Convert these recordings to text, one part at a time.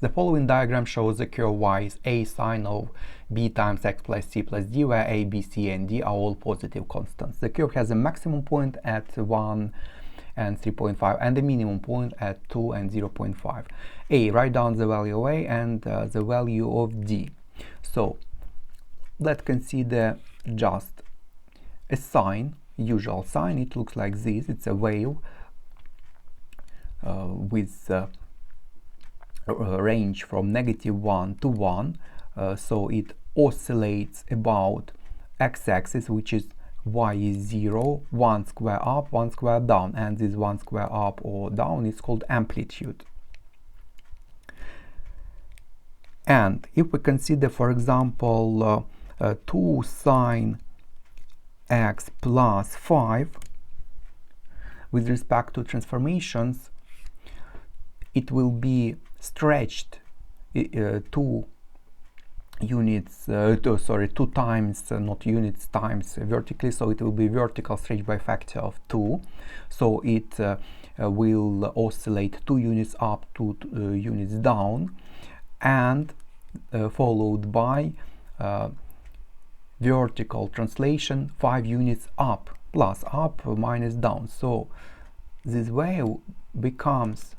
The following diagram shows the curve y is a sine of b times x plus c plus d, where a, b, c, and d are all positive constants. The curve has a maximum point at 1 and 3.5 and the minimum point at 2 and 0.5. A, write down the value of a and the value of d. So let's consider just a sine, usual sine. It looks like this. It's a wave with range from -1 to 1, so it oscillates about x-axis, which is y is 0, 1 square up, 1 square down, and this 1 square up or down is called amplitude. And if we consider, for example, 2 sine x plus 5 with respect to transformations, it will be stretched 2 times, not units, times vertically, so it will be vertical stretch by factor of 2. So it will oscillate 2 units up, 2 units down, and followed by vertical translation 5 units up, plus up minus down. So this wave becomes,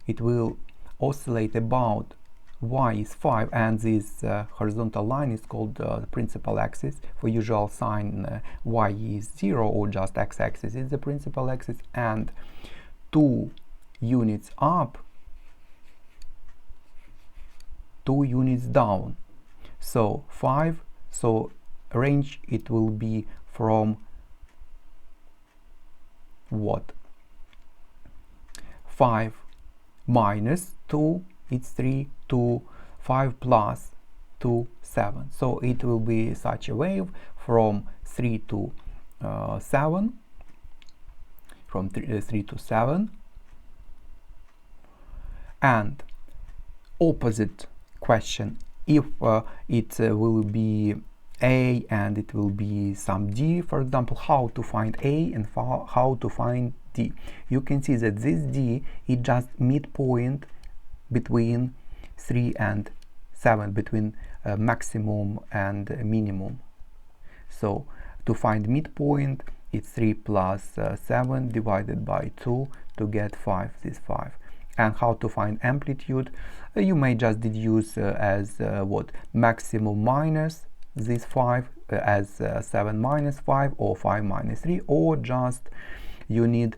it will oscillate about y is 5, and this horizontal line is called the principal axis. For usual sine, y is 0 or just x-axis is the principal axis, and 2 units up, 2 units down. So 5, so range it will be from what? 5 minus 2, it's 3, to 5 plus 2, 7. So it will be such a wave from 3 to 7, from 3 to 7. And opposite question, if it will be a and it will be some d, for example, how to find a and how to find d. You can see that this d is just midpoint between 3 and 7, between maximum and minimum. So to find midpoint, it's 3 plus 7 divided by 2 to get 5, this 5. And how to find amplitude, you may just deduce as what? Maximum minus this 5 as 7 minus 5, or 5 minus 3, or just you need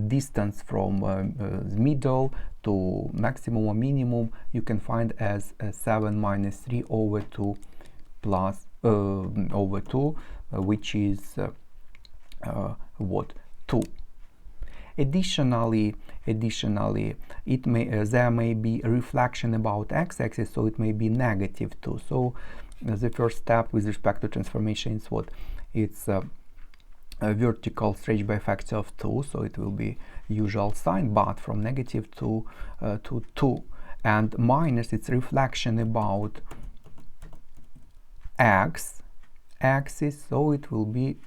distance from the middle to maximum or minimum. You can find as 7 minus 3 over 2 plus over 2, which is what? 2. Additionally, it may there may be a reflection about x-axis, so it may be -2. So the first step with respect to transformation is what? It's a vertical stretch by factor of 2, so it will be usual sign, but from -2 to 2, and minus its reflection about x-axis, so it will be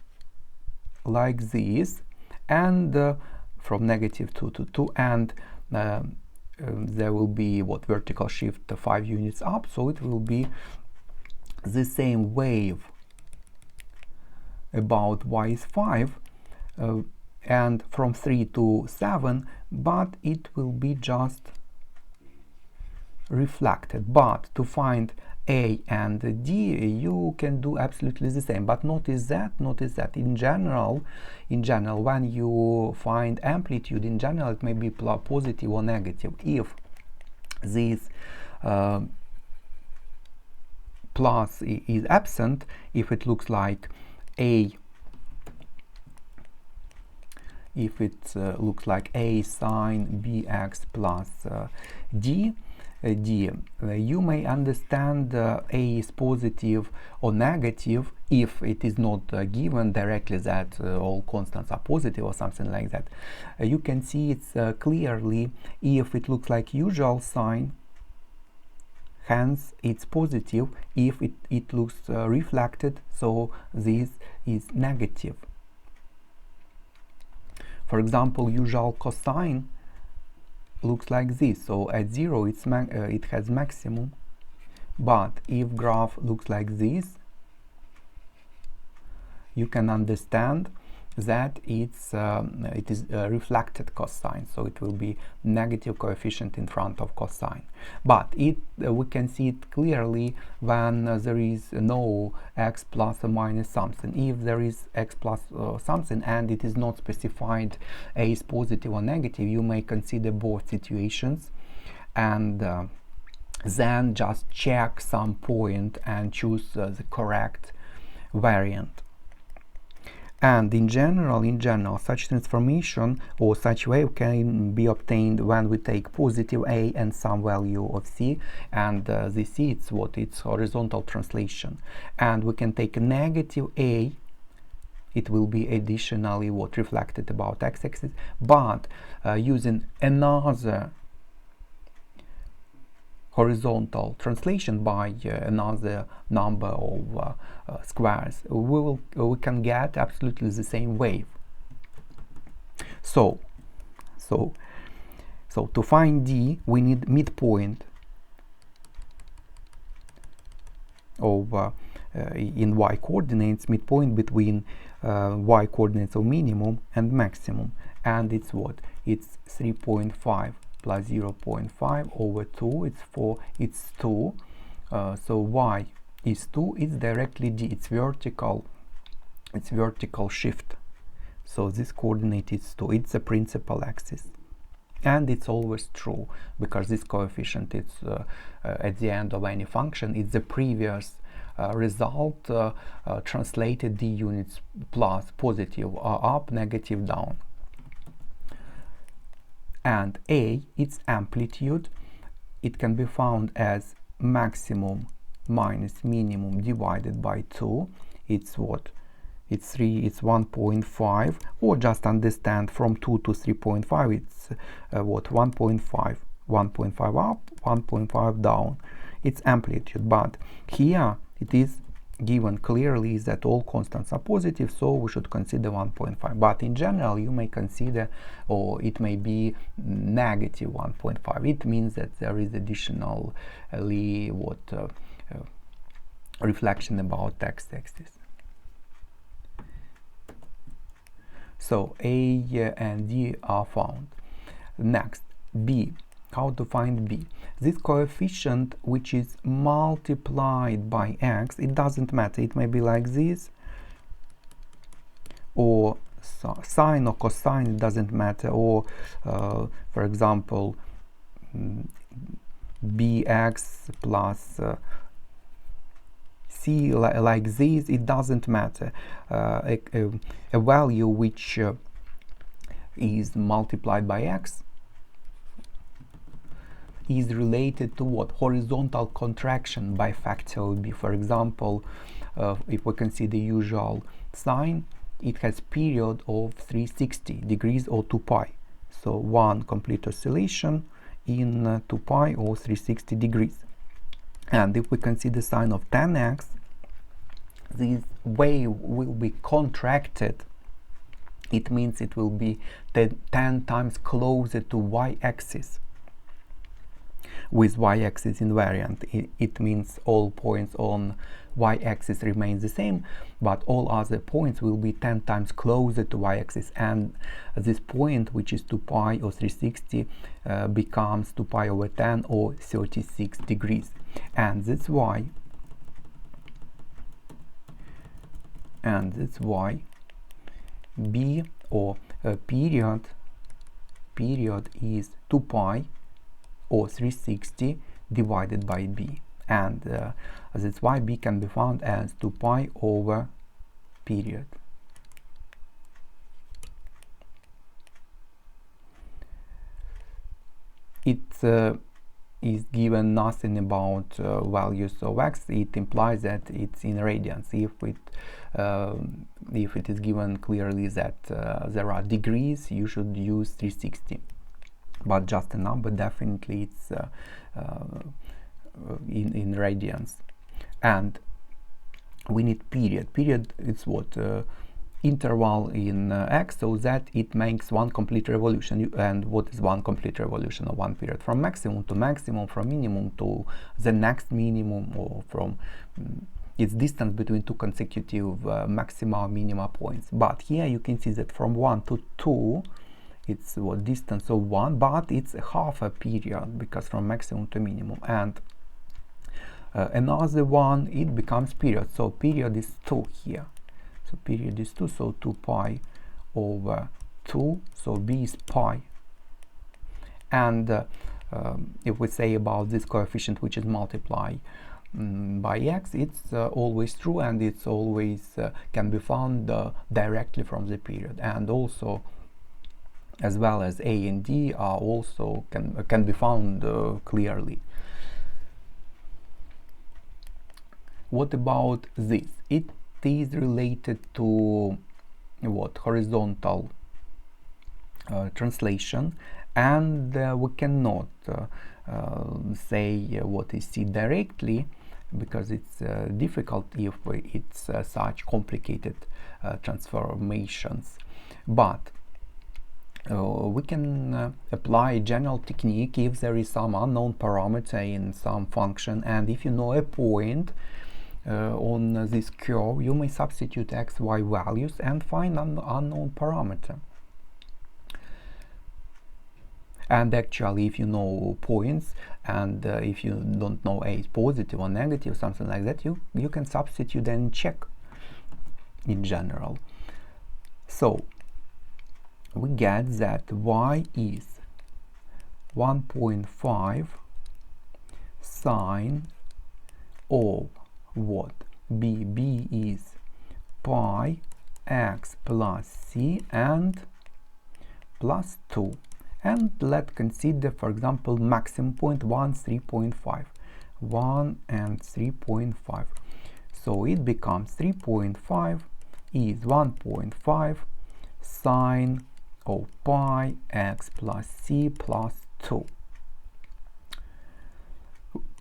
like this, and from -2 to 2, and there will be what? Vertical shift 5 units up, so it will be the same wave about y is 5 and from 3 to 7, but it will be just reflected. But to find a and d, you can do absolutely the same, but notice that in general, when you find amplitude, in general it may be positive or negative. If this plus is absent, if it looks like a, if it looks like a sine bx plus d, you may understand a is positive or negative if it is not given directly that all constants are positive or something like that. You can see it's clearly if it looks like usual sign, hence it's positive. If it looks reflected, so this is negative. For example, usual cosine looks like this. So at 0 it has maximum, but if graph looks like this, you can understand that it is reflected cosine, so it will be negative coefficient in front of cosine. But we can see it clearly when there is no x plus or minus something. If there is x plus something and it is not specified a is positive or negative, you may consider both situations and then just check some point and choose the correct variant. And in general, such transformation or such wave can be obtained when we take positive a and some value of c, and the c it's horizontal translation, and we can take a negative a. It will be additionally reflected about x-axis, but using another horizontal translation by another number of squares, we can get absolutely the same wave. So to find d, we need midpoint of in y coordinates, midpoint between y coordinates of minimum and maximum, and it's what? It's 3.5 plus 0.5 over 2, it's 2, so y is 2, it's directly d, it's vertical shift, so this coordinate is 2, it's a principal axis, and it's always true because this coefficient is at the end of any function, it's the previous result translated d units plus, positive up, negative down. And a, its amplitude, it can be found as maximum minus minimum divided by 2. It's what? It's 1.5, or just understand from 2 to 3.5, it's 1.5. 1.5 up, 1.5 down. It's amplitude, but here it is given clearly that all constants are positive, so we should consider 1.5, but in general you may consider, or it may be negative 1.5. It means that there is additionally reflection about x-axis. So a and d are found. Next, b. How to find b? This coefficient which is multiplied by x, it doesn't matter, it may be like this, or sine or cosine, it doesn't matter, or for example bx plus c, like this, it doesn't matter. A value which is multiplied by x is related to what? Horizontal contraction by factor of b. For example, if we consider usual sine, it has period of 360 degrees or 2 pi. So one complete oscillation in 2 pi or 360 degrees. And if we consider sine of 10x, this wave will be contracted. It means it will be 10 times closer to y-axis. With y-axis invariant, it means all points on y-axis remain the same, but all other points will be 10 times closer to y-axis, and this point, which is 2 pi or 360, becomes 2 pi over 10 or 36 degrees. And that's why b, or period is 2 pi or 360 divided by b, and that's why b can be found as 2 pi over period. It is given nothing about values of x. It implies that it's in radians. If it is given clearly that there are degrees, you should use 360. But just a number, definitely it's in radians. And we need period. Period is what? interval in x, so that it makes one complete revolution. And what is one complete revolution of one period? From maximum to maximum, from minimum to the next minimum, or from its distance between two consecutive maxima minima points. But here you can see that from 1 to 2 it's what distance of 1, but it's half a period, because from maximum to minimum. And another one, it becomes period, so period is 2 here. So period is 2, so 2 pi over 2, so b is pi. And if we say about this coefficient, which is multiply by x, it's always true, and it's always can be found directly from the period. And also, as well as a and d are also can be found clearly. What about this? It is related to what? Horizontal translation, and we cannot say what is c directly, because it's difficult if it's such complicated transformations. But we can apply a general technique if there is some unknown parameter in some function, and if you know a point on this curve, you may substitute x, y values and find an unknown parameter. And actually, if you know points, and if you don't know a is positive or negative, something like that, you can substitute and check in general. So we get that y is 1.5 sine of what? b is pi x plus c and plus 2. And let's consider, for example, maximum point 1, 3.5. 1 and 3.5. So it becomes 3.5 is 1.5 sine of pi x plus c plus 2.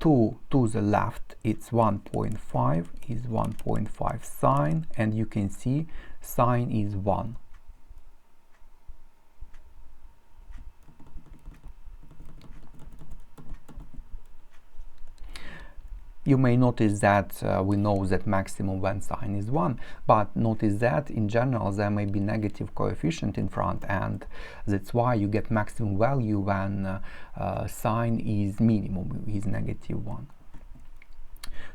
To the left, it's 1.5 is 1.5 sine, and you can see sine is 1. You may notice that we know that maximum when sine is 1, but notice that in general there may be negative coefficient in front, and that's why you get maximum value when sine is minimum, is negative 1.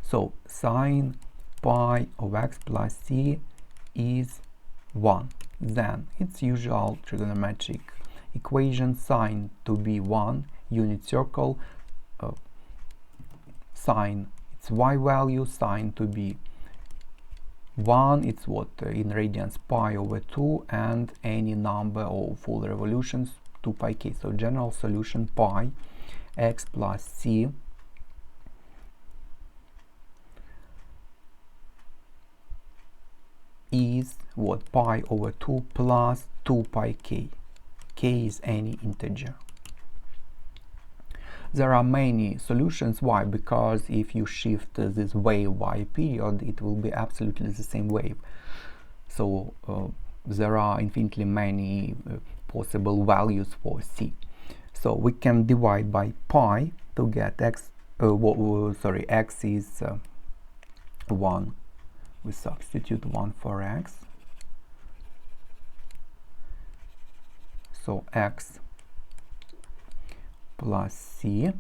So sine pi of x plus c is 1. Then it's usual trigonometric equation, sine to be 1, unit circle, sine it's y value, sine to be 1, it's what in radians pi over 2, and any number of full revolutions 2 pi k. So general solution pi x plus c is what? Pi over 2 plus 2 pi k. K is any integer. There are many solutions. Why? Because if you shift this wave y period, it will be absolutely the same wave. So there are infinitely many possible values for c. So we can divide by pi to get x. X is 1. We substitute 1 for x. So x plus c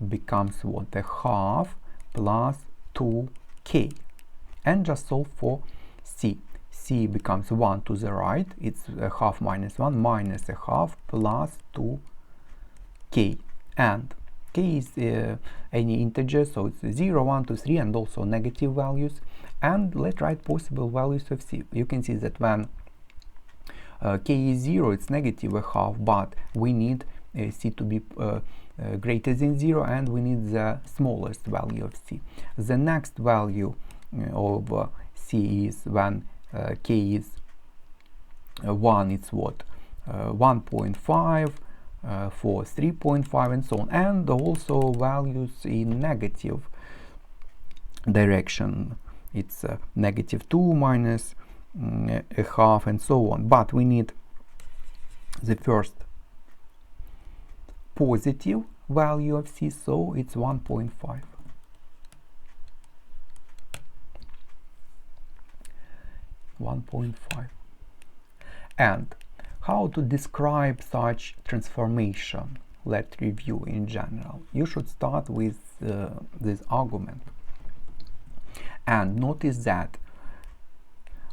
becomes what? A half plus 2k. And just solve for c. C becomes 1 to the right. It's a half minus 1 minus a half plus 2k. And k is any integer, so it's 0, 1, 2, 3, and also negative values. And let's write possible values of c. You can see that when k is 0, it's negative a half, but we need c to be greater than 0, and we need the smallest value of c. The next value of c is when k is 1, it's what? 1.5 for 3.5 and so on, and also values in negative direction. It's negative 2 minus a half, and so on. But we need the first positive value of c, so it's 1.5. 1.5. And how to describe such transformation? Let's review in general. You should start with this argument. And notice that,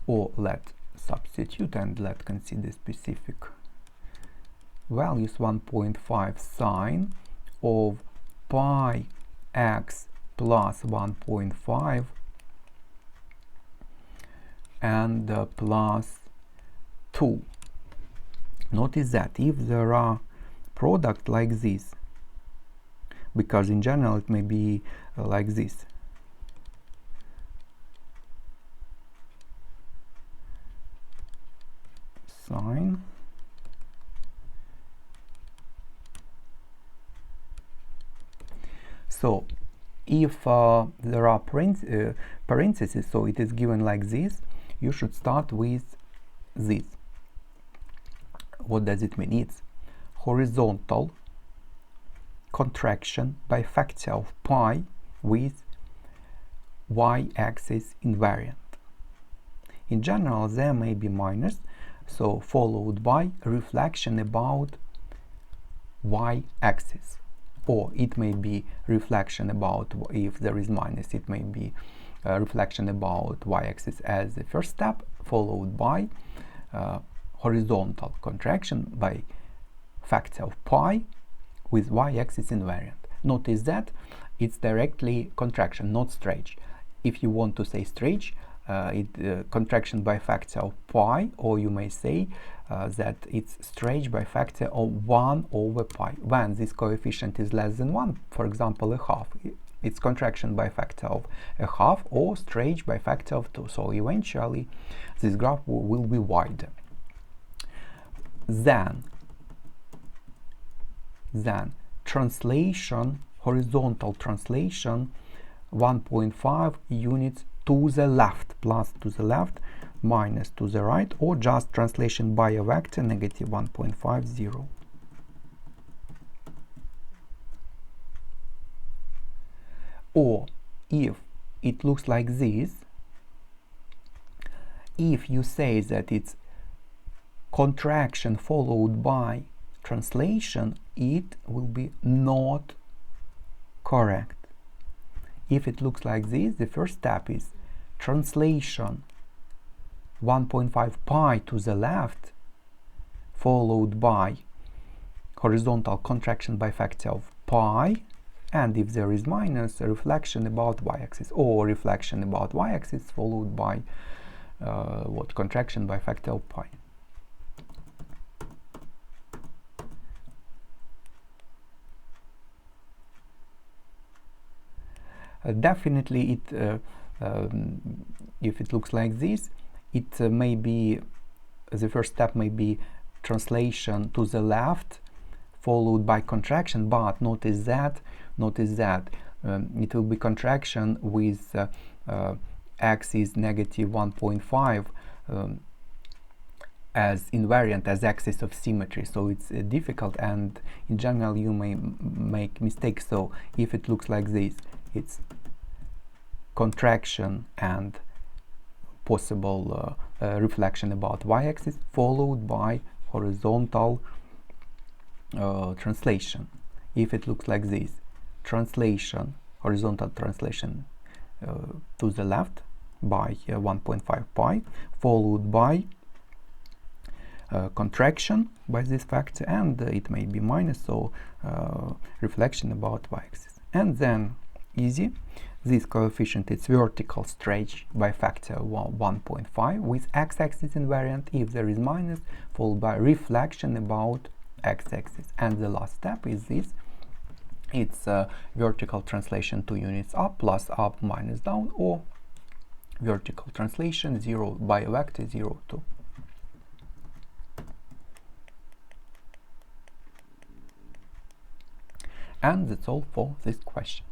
or let's substitute and let's consider specific values. 1.5 sine of pi x plus 1.5 and plus 2. Notice that if there are product like this, because in general it may be like this, sine so if there are parentheses, so it is given like this, you should start with this. What does it mean? It's horizontal contraction by factor of pi with y-axis invariant. In general, there may be minus, so followed by reflection about y-axis, or it may be reflection about, if there is minus, it may be reflection about y-axis as the first step, followed by horizontal contraction by factor of pi with y-axis invariant. Notice that it's directly contraction, not stretch. If you want to say stretch, contraction by factor of pi, or you may say that it's stretch by factor of 1 over pi. When this coefficient is less than 1, for example a half, it's contraction by factor of a half, or stretch by factor of 2. So eventually this graph will be wider. Then translation, horizontal translation, 1.5 units to the left, plus to the left, minus to the right, or just translation by a vector, negative 1.50. Or if it looks like this, if you say that it's contraction followed by translation, it will be not correct. If it looks like this, the first step is translation 1.5 pi to the left, followed by horizontal contraction by factor of pi, and if there is minus, a reflection about y-axis, or reflection about y-axis followed by contraction by factor of pi. Definitely if it looks like this, it may be, the first step may be translation to the left followed by contraction, but notice that it will be contraction with x is negative 1.5 as invariant as axis of symmetry, so it's difficult, and in general you may make mistakes. So if it looks like this, it's contraction and possible reflection about y-axis followed by horizontal translation. If it looks like this, translation, horizontal translation to the left by 1.5 pi, followed by contraction by this factor, and it may be minus, so reflection about y-axis. And then easy, this coefficient is vertical stretch by factor 1.5 with x-axis invariant. If there is minus, followed by reflection about x-axis. And the last step is this, it's vertical translation 2 units up, plus up minus down, or vertical translation 0 by a vector 0, 2. And that's all for this question.